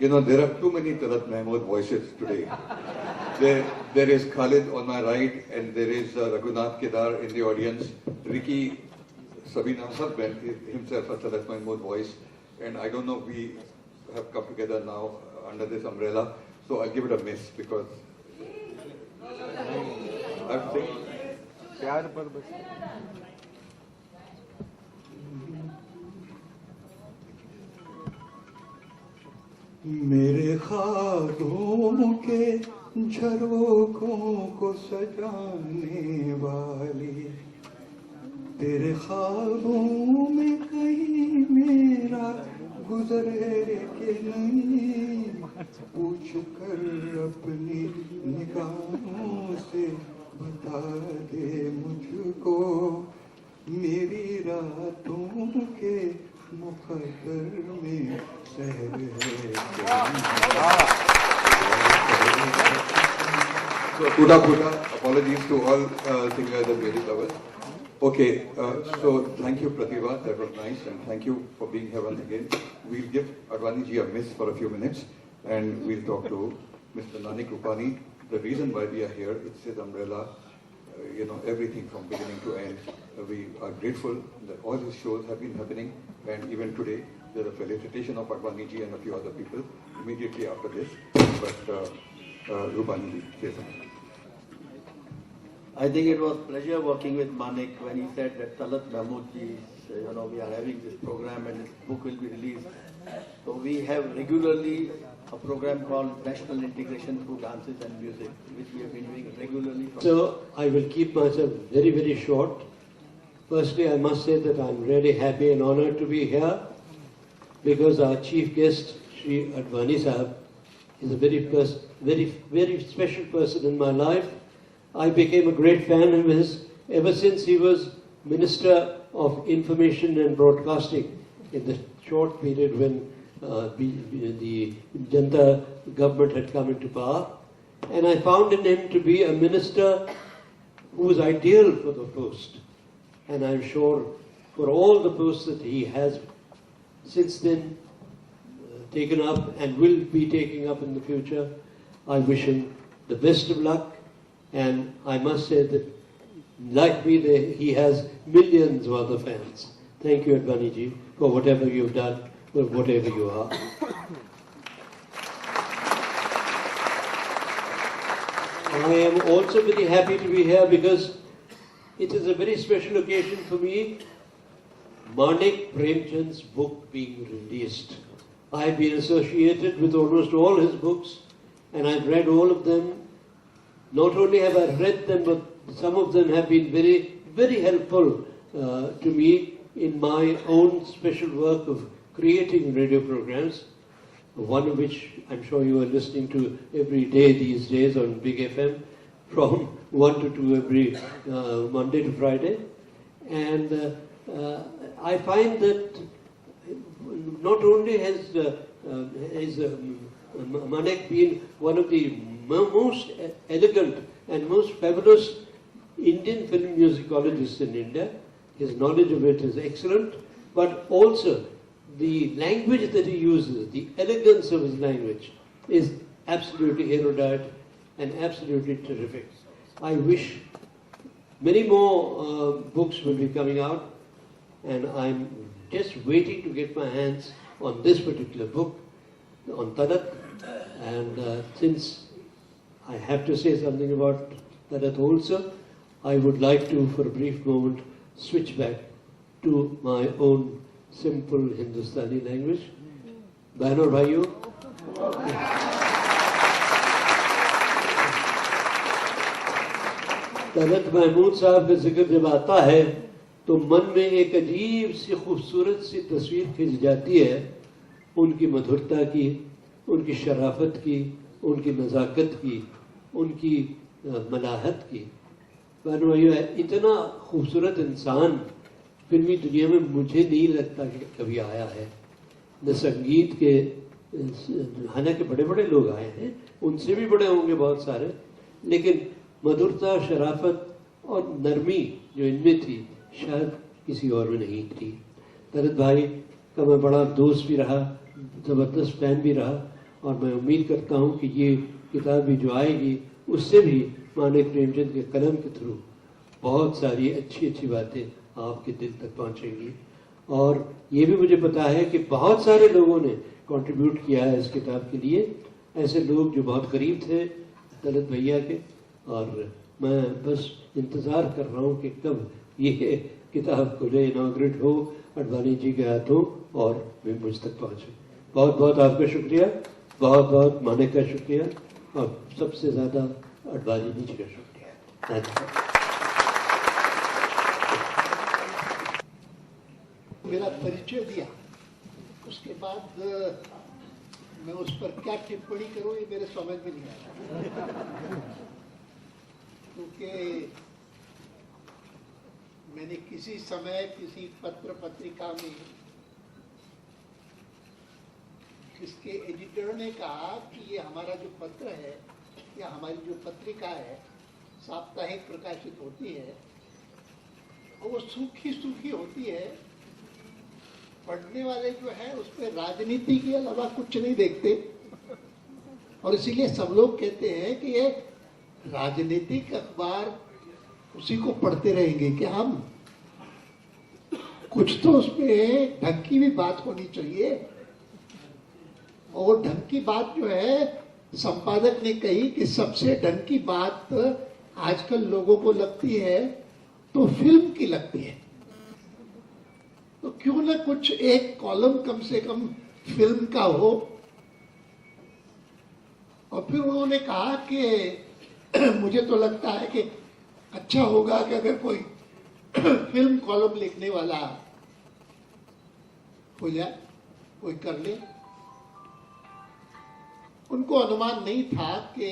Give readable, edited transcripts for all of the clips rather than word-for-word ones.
You know, there are too many Talat Mahmood voices today. There is Khalid on my right, and there is Raghunath Kedar in the audience. Ricky Sabina Sabben himself a Talat Mahmood voice. And I don't know, we have come together now under this umbrella. So I'll give it a miss because I'm saying. मेरे ख्वाबों के झरोखों को सजाने वाली तेरे ख्वाबों में कहीं मेरा गुजरे कि नहीं पूछ कर अपनी निगाहों से बता दे मुझको मेरी रातों के मुकद्दर में सहर है So Puda, apologies to all singers and music lovers. Okay, so thank you Pratibha, that was nice, and thank you for being here once again. We'll give Advani ji a miss for a few minutes and we'll talk to Mr. Nanik Rupani. The reason why we are here, it's his umbrella, you know, everything from beginning to end. We are grateful that all his shows have been happening, and even today there's a felicitation of Advani ji and a few other people immediately after this. But Rupani ji, say something. I think it was pleasure working with Manik when he said that Talat Mahmood ji, you know, we are having this program and this book will be released. So we have regularly a program called National Integration Through Dances and Music, which we have been doing regularly. So I will keep myself very, very short. Firstly, I must say that I'm really happy and honored to be here because our chief guest, Shri Advani Sahab, is a very special person in my life. I became a great fan of his ever since he was Minister of Information and Broadcasting in the short period when the Janta government had come into power. And I found in him to be a minister who was ideal for the post. And I'm sure for all the posts that he has since then taken up and will be taking up in the future, I wish him the best of luck. And I must say that, like me, he has millions of other fans. Thank you, Advani ji, for whatever you've done, for whatever you are. I am also very happy to be here because it is a very special occasion for me, Manik Premchand's book being released. I have been associated with almost all his books and I've read all of them. Not only have I read them, but some of them have been very, very helpful to me in my own special work of creating radio programs, one of which I'm sure you are listening to every day these days on Big FM, from 1 to 2 every Monday to Friday. And I find that not only has Manik been one of the most elegant and most fabulous Indian film musicologists in India, his knowledge of it is excellent, but also the language that he uses, the elegance of his language is absolutely erudite and absolutely terrific. I wish many more books will be coming out, and I'm just waiting to get my hands on this particular book, on Talat. And since I have to say something about Talat also, I would like to, for a brief moment, switch back to my own simple Hindustani language. Bahno aur bhaiyo, Talat Mahmood साहब का जिक्र जब आता है तो मन में एक अजीब सी खूबसूरत सी तस्वीर खिंच जाती है उनकी मधुरता की, उनकी शराफत की, उनकी नज़ाकत की, उनकी मलाहत की। इतना खूबसूरत इंसान फिल्मी दुनिया में मुझे नहीं लगता कि कभी आया है। न संगीत के, हालांकि बड़े बड़े लोग आए हैं, उनसे भी बड़े होंगे बहुत सारे, लेकिन मधुरता, शराफत और नरमी जो इनमें थी शायद किसी और में नहीं थी। तरत भाई का मैं बड़ा दोस्त भी रहा, ज़बरदस्त फैन भी रहा, और मैं उम्मीद करता हूँ कि ये किताब भी जो आएगी उससे भी मानिक प्रेमचंद के कलम के थ्रू बहुत सारी अच्छी अच्छी बातें आपके दिल तक पहुँचेंगी। और ये भी मुझे पता है कि बहुत सारे लोगों ने कंट्रीब्यूट किया है इस किताब के लिए, ऐसे लोग जो बहुत करीब थे तलत भैया के, और मैं बस इंतज़ार कर रहा हूँ कि कब ये किताब खुले, इनॉग्रेट हो अडवाणी जी के हाथों और वे मुझ तक पहुँचे। बहुत बहुत आपका शुक्रिया, बहुत बहुत मानिक का शुक्रिया, और सबसे ज़्यादा अडवाणी जी का शुक्रिया। Thank you. मेरा परिचय दिया, उसके बाद मैं उस पर क्या टिप्पणी करूं ये मेरे समझ में नहीं आया, क्योंकि मैंने किसी समय किसी पत्र पत्रिका में जिसके एडिटर ने कहा कि ये हमारा जो पत्र है या हमारी जो पत्रिका है साप्ताहिक प्रकाशित होती है और वो सूखी सूखी होती है, पढ़ने वाले जो है उसमें राजनीति के अलावा कुछ नहीं देखते, और इसीलिए सब लोग कहते हैं कि ये राजनीतिक अखबार उसी को पढ़ते रहेंगे कि हम कुछ तो उसमें ढंग की भी बात होनी चाहिए। और ढंग की बात जो है संपादक ने कही कि सबसे ढंग की बात आजकल लोगों को लगती है तो फिल्म की लगती है, तो क्यों ना कुछ एक कॉलम कम से कम फिल्म का हो। और फिर उन्होंने कहा कि मुझे तो लगता है कि अच्छा होगा कि अगर कोई फिल्म कॉलम लिखने वाला हो जाए, कोई कर ले। उनको अनुमान नहीं था कि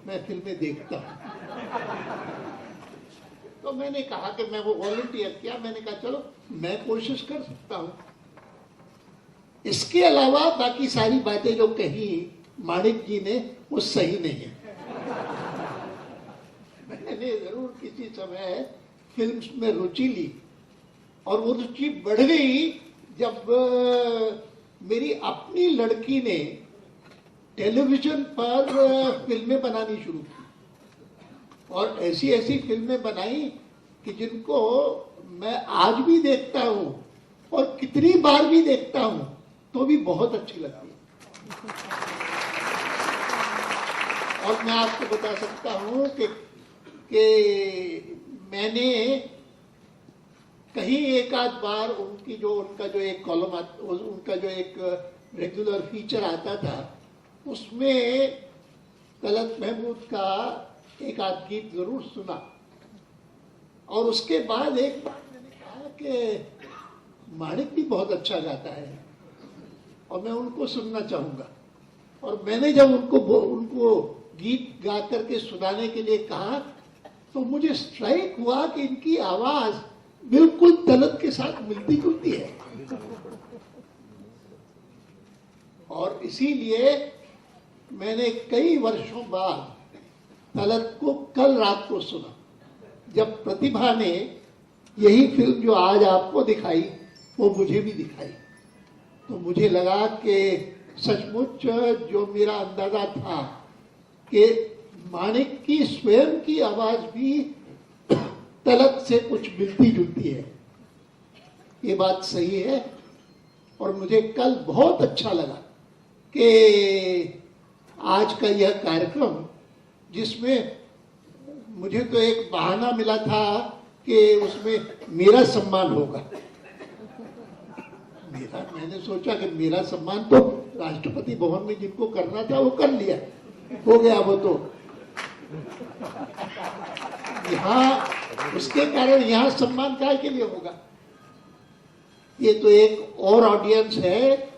मैं फिल्में देखता हूं, तो मैंने कहा कि मैं वो वॉलंटियर किया, मैंने कहा चलो मैं कोशिश कर सकता हूं। इसके अलावा बाकी सारी बातें जो कही मानिक जी ने वो सही नहीं है। मैंने जरूर किसी समय फिल्म्स में रुचि ली, और वो रुचि बढ़ गई जब मेरी अपनी लड़की ने टेलीविजन पर फिल्में बनानी शुरू की, और ऐसी ऐसी फिल्में बनाई कि जिनको मैं आज भी देखता हूं और कितनी बार भी देखता हूं तो भी बहुत अच्छी लगती है। और मैं आपको बता सकता हूं कि मैंने कहीं एक आध बार उनका जो एक कॉलम उनका जो एक रेगुलर फीचर आता था उसमें तलत महमूद का एक आध गीत जरूर सुना, और उसके बाद एक बार मैंने कहा कि मानिक भी बहुत अच्छा गाता है और मैं उनको सुनना चाहूंगा। और मैंने जब उनको गीत गा करके सुनाने के लिए कहा तो मुझे स्ट्राइक हुआ कि इनकी आवाज बिल्कुल तलत के साथ मिलती जुलती है, और इसीलिए मैंने कई वर्षों बाद तलत को कल रात को सुना, जब प्रतिभा ने यही फिल्म जो आज आपको दिखाई वो मुझे भी दिखाई, तो मुझे लगा कि सचमुच जो मेरा अंदाजा था कि मानिक की स्वयं की आवाज भी तलत से कुछ मिलती जुलती है, ये बात सही है। और मुझे कल बहुत अच्छा लगा कि आज का यह कार्यक्रम, जिसमें मुझे तो एक बहाना मिला था कि उसमें मेरा सम्मान होगा। मैंने सोचा कि मेरा सम्मान तो राष्ट्रपति भवन में जिनको करना था वो कर लिया, हो गया वो तो। यहाँ उसके कारण यहाँ सम्मान काय के लिए होगा? ये तो एक और ऑडियंस है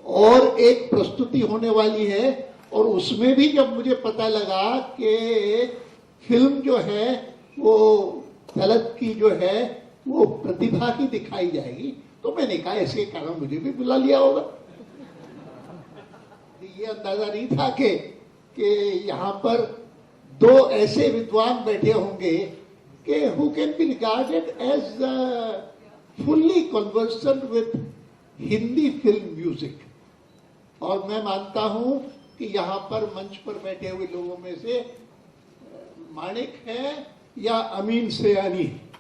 और एक प्रस्तुति होने वाली है, और उसमें भी जब मुझे पता लगा कि फिल्म जो है वो तलत की जो है वो प्रतिभा की दिखाई जाएगी, तो मैंने कहा इसके कारण मुझे भी बुला लिया होगा। ये अंदाजा नहीं था कि यहाँ पर दो ऐसे विद्वान बैठे होंगे कि who can be regarded as fully conversant with Hindi film music. और मैं मानता हूं कि यहाँ पर मंच पर बैठे हुए लोगों में से माणिक है या अमीन सयानी है।